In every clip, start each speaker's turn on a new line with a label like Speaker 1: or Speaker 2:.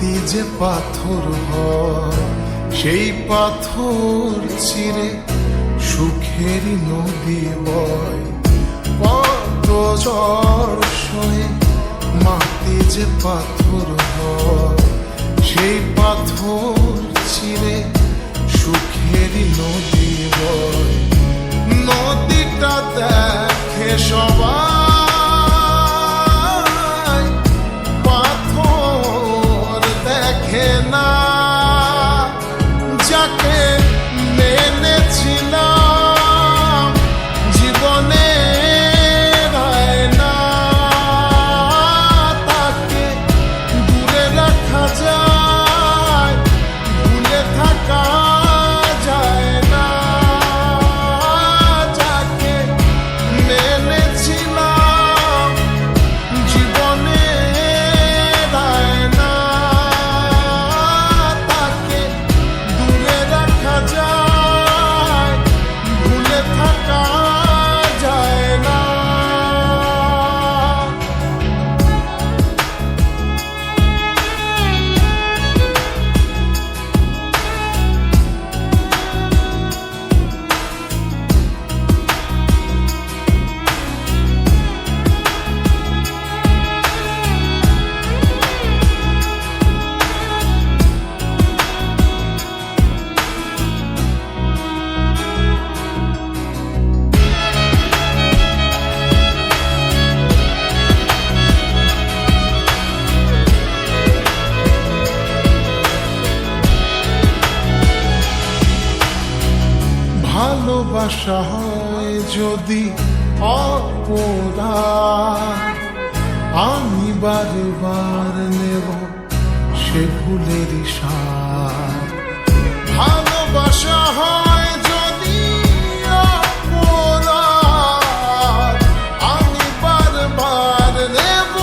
Speaker 1: মাটি যে পাথর হয়, সেই পাথর চিরে সুখের নদী বয়। কত ঝড় সয়ে মাটি যে পাথর হয়, সেই পাথর চিরে সুখের নদী বয়। নদীটা দেখে সবাই, পাথর দেখে না। যাকে মেনেছিলাম জীবনে না, তাকে দূরে রাখা যায়, ভুলে থাকা যায় না। যাকে মেনেছিলাম জীবনে না, তাকে দূরে রাখা যায়, ভুলে থাকা যায় না। ভালোবাসা হয় যদি অপরাধ, আমি বারবার নেব সে ভুলের স্বাদ। ভালোবাসা হয় যদি অপরাধ, আমি বারবার নেব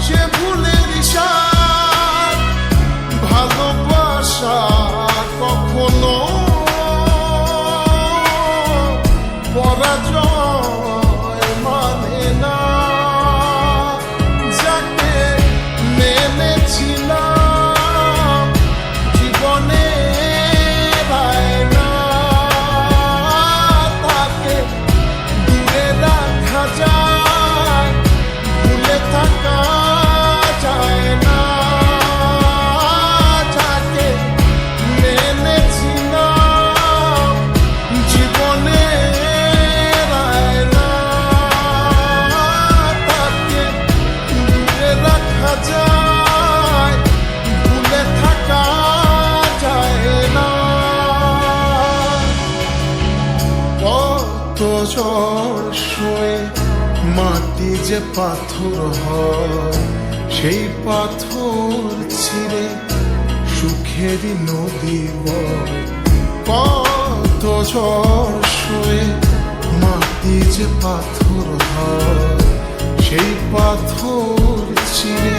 Speaker 1: সে ভুলের স্বাদ। ভালোবাসা কখনো পরাজয় মানে না। যাকে মেনেছিলাম জীবনে না, তাকে দূরে রাখা যায়, ভুলে থাকা যায় না। যাকে মেনেছিলাম জীবনে যায়, ভুলে থাকা যায় না। কত ঝড় সয়ে মাটি যে পাথর হয়, সেই পাথর ছিঁড়ে সুখের নদী বয়। কত ঝড় সয়ে মাটি যে পাথর হয়, সেই পাথর চিরে